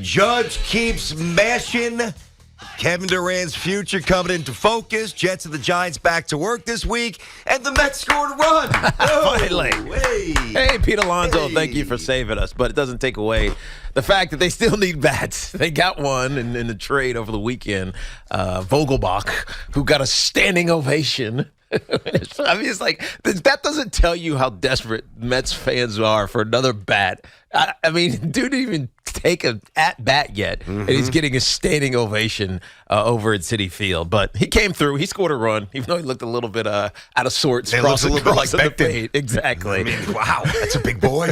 Judge keeps mashing. Kevin Durant's future coming into focus. Jets and the Giants back to work this week. And the Mets scored a run. Oh, Finally. Hey, Pete Alonso, Thank you for saving us. But it doesn't take away the fact that they still need bats. They got one in the trade over the weekend. Vogelbach, who got a standing ovation. I mean, it's like, that doesn't tell you how desperate Mets fans are for another bat. I mean, dude didn't even take an at-bat yet, and he's getting a standing ovation over at Citi Field. But he came through. He scored a run, even though he looked a little bit out of sorts. It looks a little bit like Becton. Exactly. I mean, wow, that's a big boy.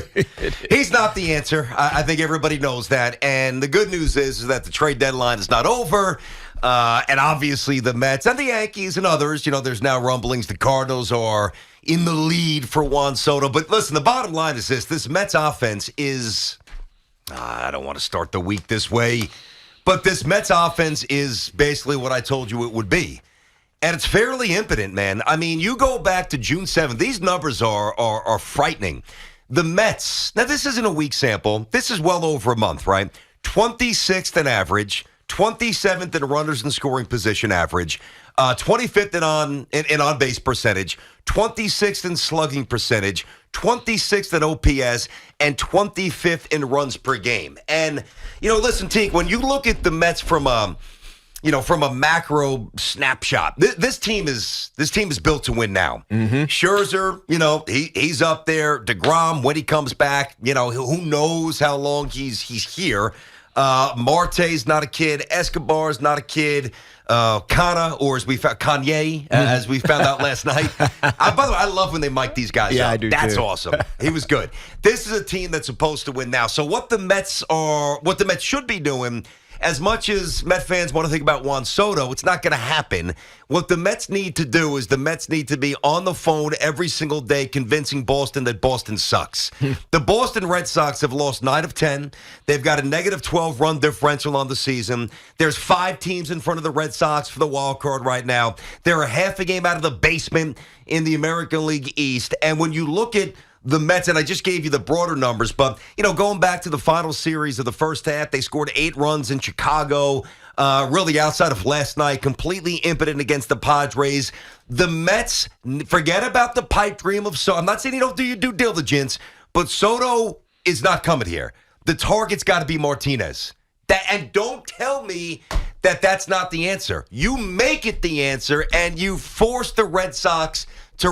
He's not the answer. I think everybody knows that. And the good news is that the trade deadline is not over. And obviously the Mets and the Yankees and others, there's now rumblings the Cardinals are in the lead for Juan Soto. But listen, the bottom line is this Mets offense is, I don't want to start the week this way, but this Mets offense is basically what I told you it would be. And it's fairly impotent, man. I mean, you go back to June 7th, these numbers are frightening. The Mets, now this isn't a week sample, this is well over a month, right? 26th in average, 27th in runners in scoring position average, 25th in on-base percentage, 26th in slugging percentage, 26th in OPS, and 25th in runs per game. And, listen, Teak, when you look at the Mets from a macro snapshot, this team is built to win now. Scherzer, he's up there. DeGrom, when he comes back, who knows how long he's here. Marte's not a kid. Escobar's not a kid. Kana, as we found out last night. By the way, I love when they mic these guys up. Yeah, I do That's too. awesome. He was good. This is a team that's supposed to win now. So what the Mets should be doing, as much as Met fans want to think about Juan Soto, it's not going to happen. What the Mets need to do is the Mets need to be on the phone every single day convincing Boston that Boston sucks. The Boston Red Sox have lost 9 of 10. They've got a negative 12 run differential on the season. There's 5 teams in front of the Red Sox for the wild card right now. They're a half a game out of the basement in the American League East. And when you look at the Mets, and I just gave you the broader numbers, but, going back to the final series of the first half, they scored 8 runs in Chicago, really outside of last night, completely impotent against the Padres. The Mets, forget about the pipe dream of Soto. I'm not saying you don't do your due diligence, but Soto is not coming here. The target's got to be Martinez. And don't tell me that that's not the answer. You make it the answer, and you force the Red Sox to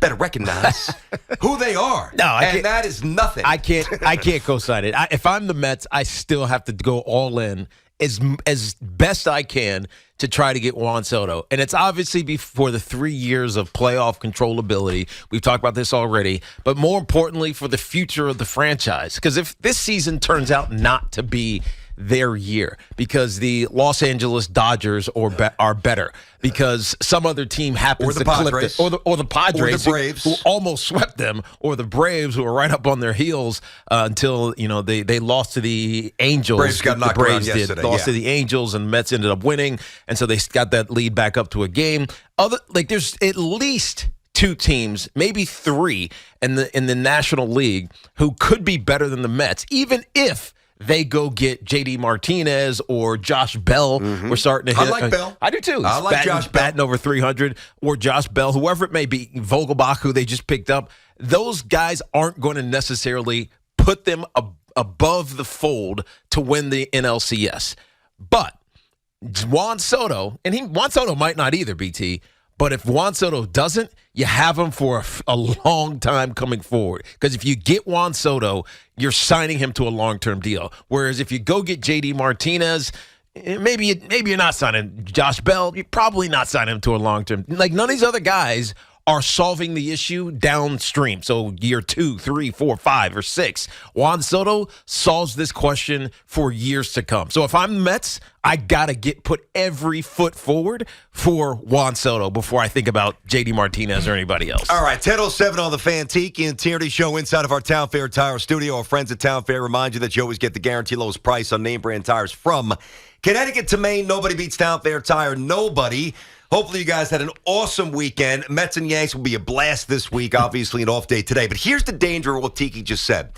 better recognize who they are. And that is nothing. I can't co-sign it. If I'm the Mets, I still have to go all in as best I can to try to get Juan Soto. And it's obviously before the 3 years of playoff controllability. We've talked about this already. But more importantly, for the future of the franchise. Because if this season turns out not to be their year, because the Los Angeles Dodgers are better, because some other team happens to clip it, or the Padres, or the Braves, who almost swept them, or the Braves, who were right up on their heels until they lost to the Angels. Braves got knocked around yesterday. Lost to the Angels, and Mets ended up winning, and so they got that lead back up to a game. There's at least 2 teams, maybe 3 in the National League who could be better than the Mets, even if they go get J.D. Martinez or Josh Bell. We're starting to hit. I like Bell. I do too. I like Josh Bell. Batting over 300, or Josh Bell, whoever it may be, Vogelbach, who they just picked up. Those guys aren't going to necessarily put them above the fold to win the NLCS. But Juan Soto, and Juan Soto might not either, BT, but if Juan Soto doesn't, you have him for a long time coming forward. Because if you get Juan Soto, you're signing him to a long-term deal. Whereas if you go get J.D. Martinez, maybe you're not signing Josh Bell. You're probably not signing him to a long-term. None of these other guys are solving the issue downstream. So year 2, 3, 4, 5, or 6. Juan Soto solves this question for years to come. So if I'm the Mets, I got to put every foot forward for Juan Soto before I think about J.D. Martinez or anybody else. All right, 10:07 on the Fan. Tiki and Tierney show inside of our Town Fair Tire studio. Our friends at Town Fair remind you that you always get the guaranteed lowest price on name brand tires from Connecticut to Maine. Nobody beats Town Fair Tire. Nobody. Hopefully you guys had an awesome weekend. Mets and Yanks will be a blast this week, obviously an off day today. But here's the danger of what Tiki just said.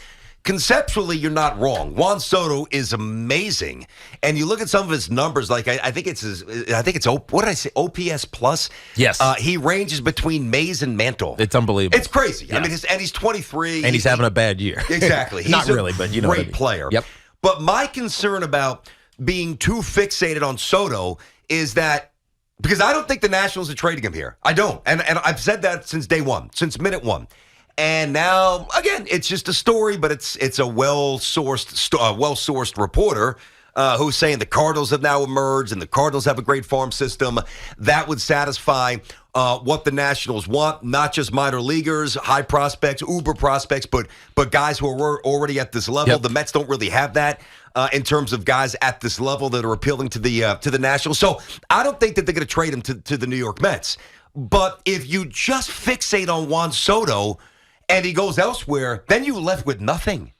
conceptually, you're not wrong. Juan Soto is amazing, and you look at some of his numbers. Like I think it's what did I say? OPS plus. Yes. He ranges between Mays and Mantle. It's unbelievable. It's crazy. Yeah. I mean, and he's 23, and he's having a bad year. Exactly. He's Not really, but you know, great what I mean. player. Yep. But my concern about being too fixated on Soto is that. Because I don't think the Nationals are trading him here. I don't. And I've said that since day one, since minute one. And now, again, it's just a story, but it's a well-sourced reporter who's saying the Cardinals have now emerged and the Cardinals have a great farm system. That would satisfy what the Nationals want, not just minor leaguers, high prospects, uber prospects, but guys who are already at this level. Yep. The Mets don't really have that. In terms of guys at this level that are appealing to the Nationals. So I don't think that they're going to trade him to the New York Mets. But if you just fixate on Juan Soto and he goes elsewhere, then you're left with nothing.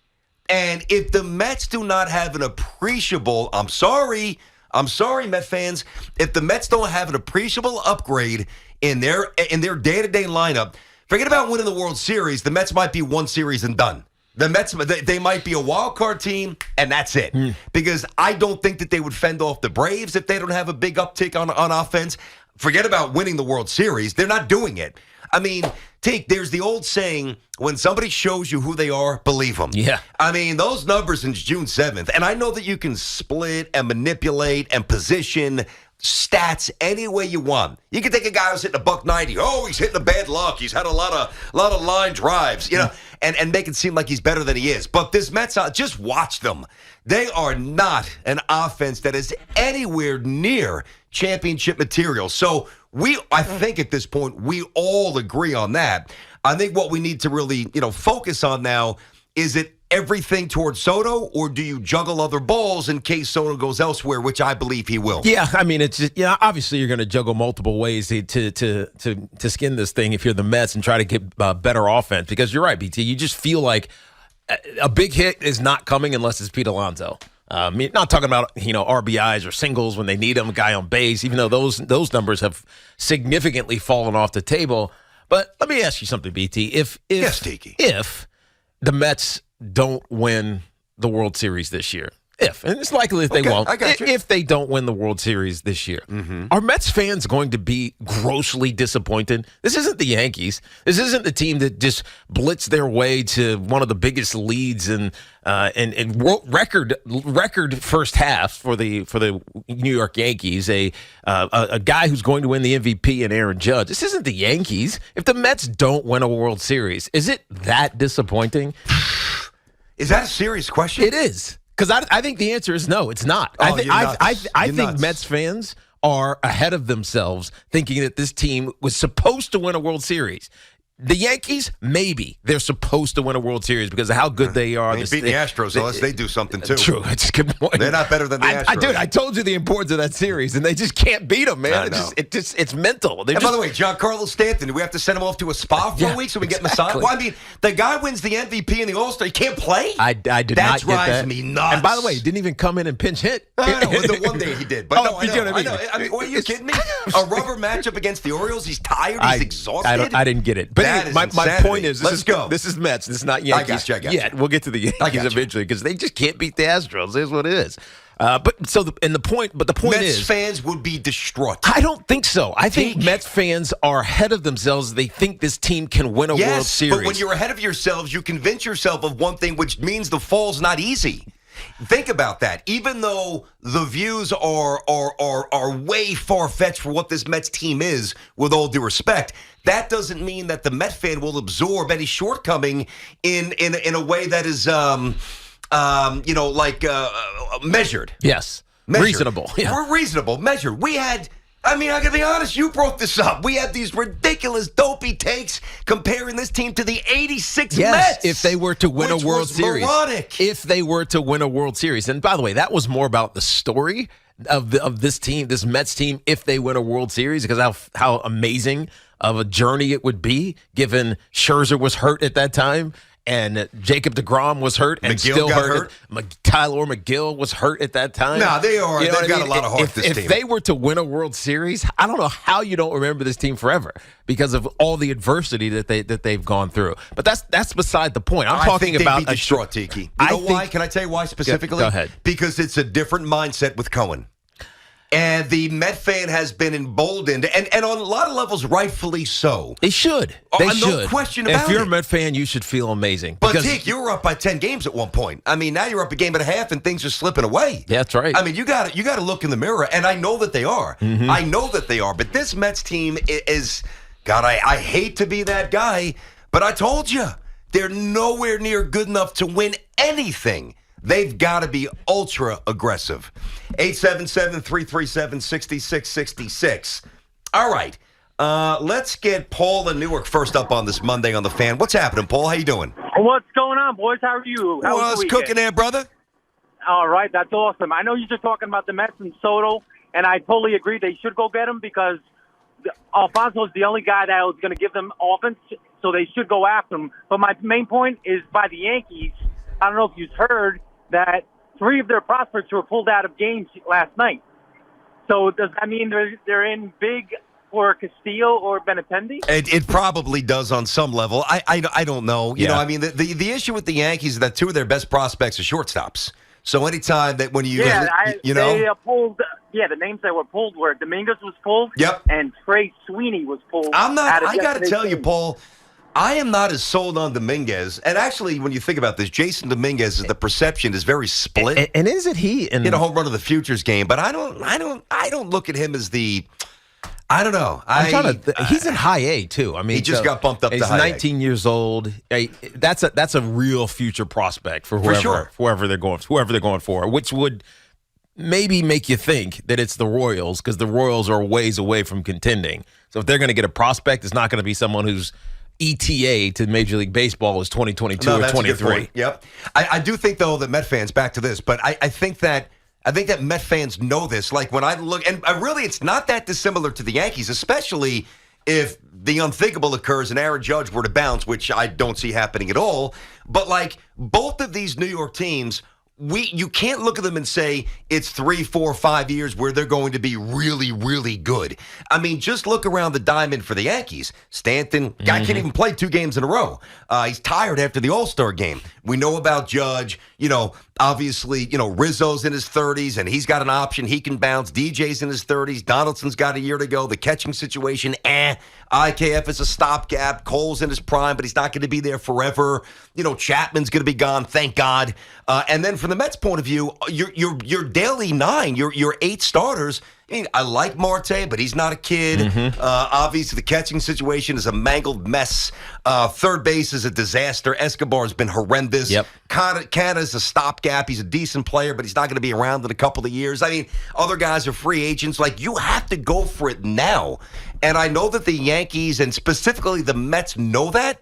And if the Mets do not have an appreciable, I'm sorry, Met fans, if the Mets don't have an appreciable upgrade in their day-to-day lineup, forget about winning the World Series. The Mets might be one series and done. The Mets, they might be a wild card team, and that's it. Because I don't think that they would fend off the Braves if they don't have a big uptick on offense. Forget about winning the World Series. They're not doing it. I mean, there's the old saying, when somebody shows you who they are, believe them. Yeah. I mean, those numbers since June 7th, and I know that you can split and manipulate and position stats any way you want. You can take a guy who's hitting $190. Oh, he's hitting a bad luck. He's had a lot of line drives, you know, and make it seem like he's better than he is. But this Mets, just watch them. They are not an offense that is anywhere near championship material. So I think at this point, we all agree on that. I think what we need to really, focus on now is it everything towards Soto, or do you juggle other balls in case Soto goes elsewhere, which I believe he will? Yeah, I mean, it's just, obviously you're going to juggle multiple ways to skin this thing if you're the Mets and try to get better offense, because you're right, BT. You just feel like a big hit is not coming unless it's Pete Alonso. Not talking about RBIs or singles when they need them, a guy on base, even though those numbers have significantly fallen off the table. But let me ask you something, BT. Yes, Tiki. If the Mets don't win the World Series this year, and it's likely that they won't, I got you. If they don't win the World Series this year, are Mets fans going to be grossly disappointed? This isn't the Yankees. This isn't the team that just blitzed their way to one of the biggest leads and record first half for the New York Yankees. A guy who's going to win the MVP and Aaron Judge. This isn't the Yankees. If the Mets don't win a World Series, is it that disappointing? Is that a serious question? It is. Because I think the answer is no, it's not. I think Mets fans are ahead of themselves thinking that this team was supposed to win a World Series. The Yankees, maybe they're supposed to win a World Series because of how good they are. They beat the Astros unless they do something too. True, that's a good point. They're not better than the Astros. I told you the importance of that series, and they just can't beat them, man. It's mental. By the way, Giancarlo Stanton, do we have to send him off to a spa for a week so we get massage? Well, I mean, the guy wins the MVP and the All-Star. He can't play? I did not get that. That drives me nuts. And by the way, he didn't even come in and pinch hit. I know, the one day he did. But I mean, are you kidding me? A rubber matchup against the Orioles? He's tired? He's exhausted? I didn't get it. But anyway, my point is, let's go. This is Mets. This is not Yankees. I got you. Yeah, we'll get to the Yankees eventually because they just can't beat the Astros. Is what it is. The point Mets is, fans would be distraught. I don't think so. I think Mets fans are ahead of themselves. They think this team can win a World Series. But when you're ahead of yourselves, you convince yourself of one thing, which means the fall's not easy. Think about that. Even though the views are way far-fetched for what this Mets team is, with all due respect, that doesn't mean that the Met fan will absorb any shortcoming in a way that is measured. Yes. Measured. Reasonable. Yeah. We're reasonable, measured. I gotta be honest, you brought this up. We had these ridiculous, dopey takes comparing this team to the 86 Mets. If they were to win a World Series. Moronic. If they were to win a World Series. And by the way, that was more about the story of this team, this Mets team, if they win a World Series, because how amazing of a journey it would be, given Scherzer was hurt at that time. and Jacob deGrom was hurt and McGill still got hurt. Tyler McGill was hurt at that time. No, they are. You know They've got a lot of heart, this team. If they were to win a World Series, I don't know how you don't remember this team forever because of all the adversity that they've gone through. But that's beside the point. I'm talking think about they'd be distraught, Tiki. You know why? Can I tell you why specifically? Go ahead. Because it's a different mindset with Cohen. And the Met fan has been emboldened, and on a lot of levels, rightfully so. They should. They should. No question about it. If you're a Met fan, you should feel amazing. But, Tiki, you were up by 10 games at one point. I mean, now you're up a game and a half, and things are slipping away. Yeah, that's right. I mean, you got to look in the mirror, and I know that they are. Mm-hmm. I know that they are. But this Mets team is, God, I hate to be that guy, but I told you, they're nowhere near good enough to win anything. They've got to be ultra aggressive. 877-337-6666. All right. Let's get Paul in Newark first up on this Monday on the Fan. What's happening, Paul? How you doing? What's going on, boys? How are you? How Well, was it's the cooking there, brother. All right, that's awesome. I know you're just talking about the Mets and Soto, and I totally agree they should go get him because Alfonso is the only guy that was going to give them offense, so they should go after him. But my main point is by the Yankees. I don't know if you've heard that 3 of their prospects were pulled out of games last night. So does that mean they're in big for Castillo or Benintendi? It probably does on some level. I don't know. You know, I mean, the issue with the Yankees is that 2 of their best prospects are shortstops. So anytime that when you they pulled. Yeah, the names that were pulled were Dominguez was pulled. Yep. And Trey Sweeney was pulled. I got to tell you, Paul, I am not as sold on Dominguez. And actually, when you think about this, Jason Dominguez, the perception is very split. And isn't he hit a home run of the Futures game? But I don't look at him as the. I don't know. He's in high A too. I mean, he just got bumped up to high A. He's 19 years old. That's a real future prospect for whoever they're going for, which would maybe make you think that it's the Royals because the Royals are ways away from contending. So if they're going to get a prospect, it's not going to be someone who's ETA to Major League Baseball is 2022 or 23. Yep. I do think, though, that Met fans, back to this, but I think that Met fans know this. Like, when I look, and really it's not that dissimilar to the Yankees, especially if the unthinkable occurs and Aaron Judge were to bounce, which I don't see happening at all. But, like, both of these New York teams, you can't look at them and say it's 3, 4, 5 years where they're going to be really, really good. I mean, just look around the diamond for the Yankees. Stanton, guy can't even play 2 games in a row. He's tired after the All-Star game. We know about Judge. You know, obviously, Rizzo's in his 30s, and he's got an option. He can bounce. DJ's in his 30s. Donaldson's got a year to go. The catching situation, IKF is a stopgap. Cole's in his prime, but he's not going to be there forever. Chapman's going to be gone, thank God. And then from the Mets' point of view, your daily 9, your 8 starters. I like Marte, but he's not a kid. Mm-hmm. Obviously, the catching situation is a mangled mess. Third base is a disaster. Escobar's been horrendous. Yep. Canada's a stopgap. He's a decent player, but he's not going to be around in a couple of years. I mean, other guys are free agents. Like, you have to go for it now. And I know that the Yankees and specifically the Mets know that,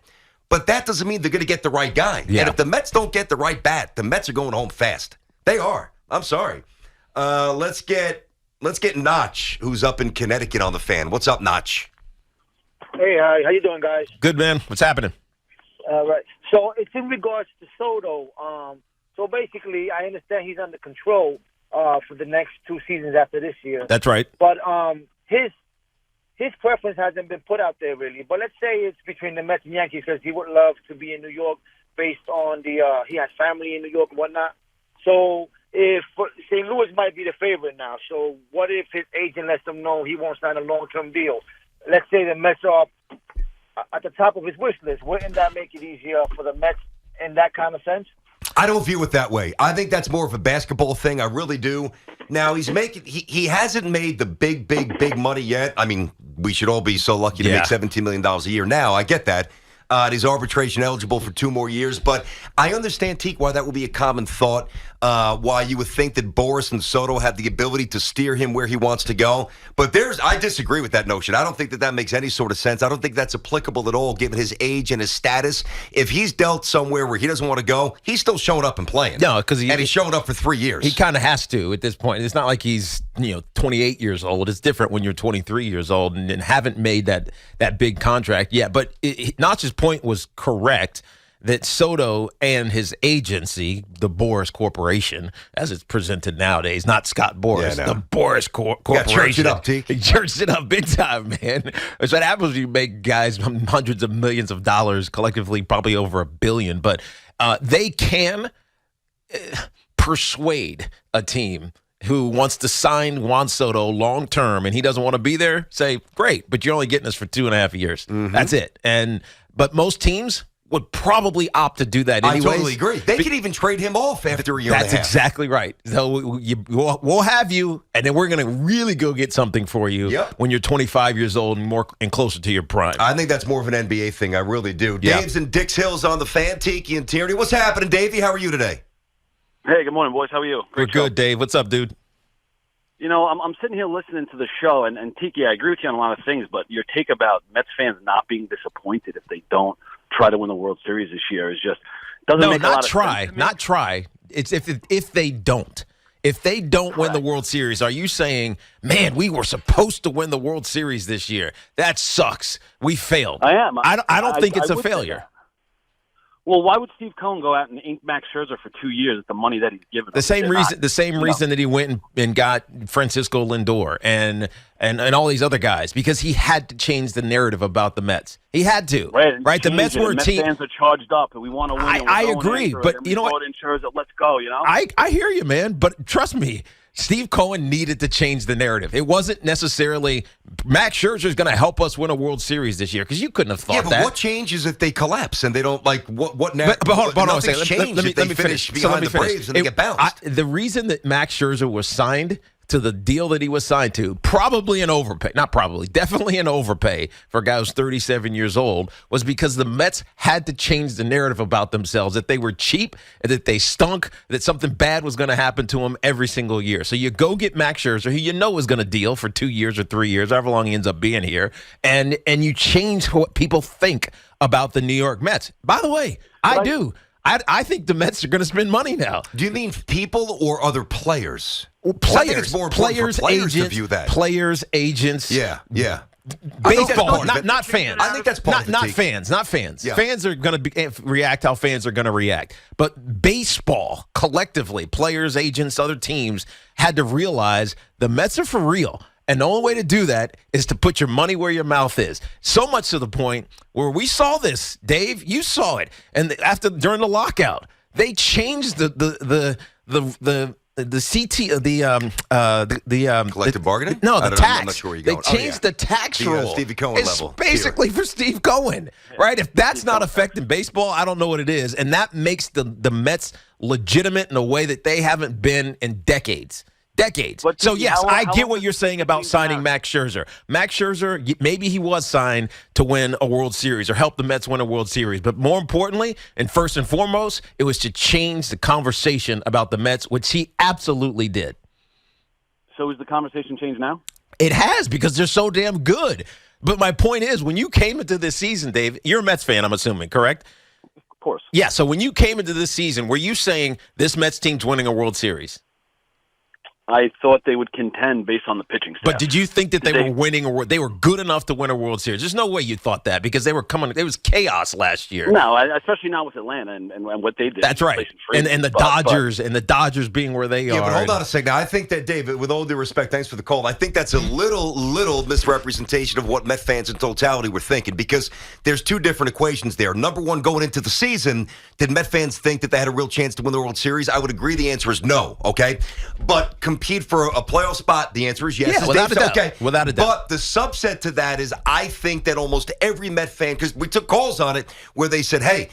but that doesn't mean they're going to get the right guy. Yeah. And if the Mets don't get the right bat, the Mets are going home fast. They are. I'm sorry. Let's get Notch, who's up in Connecticut on the Fan. What's up, Notch? Hey, how you doing, guys? Good, man. What's happening? Right. So it's in regards to Soto. So basically, I understand he's under control for the next 2 seasons after this year. That's right. But his preference hasn't been put out there really. But let's say it's between the Mets and Yankees because he would love to be in New York based on he has family in New York and whatnot. So if St. Louis might be the favorite now, so what if his agent lets him know he won't sign a long-term deal? Let's say the Mets are at the top of his wish list. Wouldn't that make it easier for the Mets in that kind of sense? I don't view it that way. I think that's more of a basketball thing. I really do. Now, he hasn't made the big money yet. I mean, we should all be so lucky to make $17 million a year now. I get that. He's arbitration eligible for 2 more years. But I understand, Teak, why that would be a common thought, why you would think that Boris and Soto have the ability to steer him where he wants to go. But I disagree with that notion. I don't think that makes any sort of sense. I don't think that's applicable at all, given his age and his status. If he's dealt somewhere where he doesn't want to go, he's still showing up and playing. No, because he's showing up for 3 years. He kind of has to at this point. It's not like he's 28 years old. It's different when you're 23 years old and haven't made that big contract yet. But Notch's point was correct that Soto and his agency, the Boris Corporation, as it's presented nowadays, not Scott Boris, Yeah, no. the Boris Corporation. church it up, T. He churched it up big time, man. That's what happens when you make guys hundreds of millions of dollars, collectively probably over $1 billion. But they can persuade a team who wants to sign Juan Soto long term and he doesn't want to be there, say, great, but you're only getting us for 2.5 years. That's it. But most teams would probably opt to do that anyways. I totally agree. They could even trade him off after a year and a half. That's exactly right. So we'll have you, and then we're going to really go get something for you when you're 25 years old and closer to your prime. I think that's more of an NBA thing. I really do. Yeah. Dave's in Dix Hills on the fan. Tiki and Tierney. What's happening, Davey? How are you today? Hey, good morning, boys. How are you? We're good, Dave. What's up, dude? You know, I'm sitting here listening to the show, and Tiki, I agree with you on a lot of things, but your take about Mets fans not being disappointed if they don't try to win the World Series this year is just doesn't make a lot of sense to me. Not try. It's if they don't. If they don't win the World Series, are you saying, man, we were supposed to win the World Series this year? That sucks. We failed. I am. I don't think it's a would say failure. that. Well, why would Steve Cohen go out and ink Max Scherzer for 2 years at the money that he's given? The same reason that he went and got Francisco Lindor and all these other guys, because he had to change the narrative about the Mets. He had to. Right? The Mets were a team. Mets fans are charged up, and we want to win. I agree, but you know what? Scherzer, let's go. You know. I hear you, man. But trust me, Steve Cohen needed to change the narrative. It wasn't necessarily Max Scherzer is going to help us win a World Series this year, because you couldn't have thought that. Yeah, but what changes if they collapse and they don't what now? But hold on a second. Let me finish behind the Braves and they get bounced. The reason that Max Scherzer was signed to the deal that he was signed to, probably an overpay, not probably, definitely an overpay for a guy who's 37 years old, was because the Mets had to change the narrative about themselves, that they were cheap, that they stunk, that something bad was going to happen to them every single year. So you go get Max Scherzer, who you know is going to deal for 2 years or 3 years, however long he ends up being here, and you change what people think about the New York Mets. By the way, I do. I think the Mets are going to spend money now. Do you mean people or other players? Well, I think it's more important for players to view that. Players, agents. Yeah. Baseball, not fans. I think that's part of it. Not fans. Not fans. Yeah. Fans are going to react how fans are going to react. But baseball, collectively, players, agents, other teams had to realize the Mets are for real. And the only way to do that is to put your money where your mouth is. So much to the point where we saw this, Dave. You saw it, and during the lockout, they changed the collective bargaining. No, the tax. I'm not sure where you're They going. changed the tax rule. Stevie Cohen it's level. basically for Steve Cohen, right? If that's not affecting baseball, I don't know what it is, and that makes the Mets legitimate in a way that they haven't been in decades. But So, yes, how I get long what you're saying about signing Max Scherzer. Max Scherzer, maybe he was signed to win a World Series or help the Mets win a World Series. But more importantly, and first and foremost, it was to change the conversation about the Mets, which he absolutely did. So is the conversation changed now? It has, because they're so damn good. But my point is, when you came into this season, Dave, you're a Mets fan, I'm assuming, correct? Of course. Yeah, so when you came into this season, were you saying this Mets team's winning a World Series? I thought they would contend based on the pitching staff. But did you think that they were winning, or they were good enough to win a World Series? There's no way you thought that, because they were coming. It was chaos last year. No, especially not with Atlanta and what they did. That's right. And the Dodgers being where they are. Yeah, but hold on a second. Now, I think that, David, with all due respect, thanks for the call, I think that's a little misrepresentation of what Met fans in totality were thinking, because there's two different equations there. Number one, going into the season, did Met fans think that they had a real chance to win the World Series? I would agree the answer is no, okay? But compete for a playoff spot, the answer is yes. Yeah, without a doubt. Okay. Without a doubt. But the subset to that is I think that almost every Met fan, because we took calls on it where they said, hey,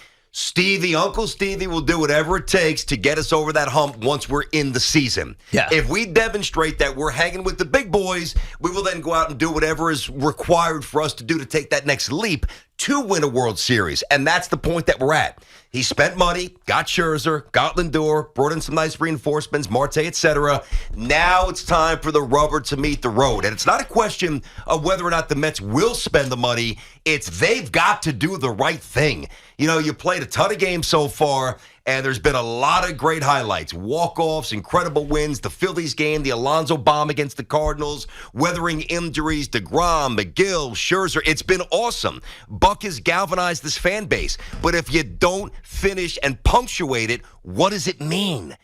Uncle Stevie will do whatever it takes to get us over that hump once we're in the season. Yeah. If we demonstrate that we're hanging with the big boys, we will then go out and do whatever is required for us to do to take that next leap to win a World Series. And that's the point that we're at. He spent money, got Scherzer, got Lindor, brought in some nice reinforcements, Marte, etc. Now it's time for the rubber to meet the road. And it's not a question of whether or not the Mets will spend the money. It's they've got to do the right thing. You know, you played a ton of games so far, And there's been a lot of great highlights, walk-offs, incredible wins, the Phillies game, the Alonso bomb against the Cardinals, weathering injuries, DeGrom, McGill, Scherzer. It's been awesome. Buck has galvanized this fan base. But if you don't finish and punctuate it, what does it mean?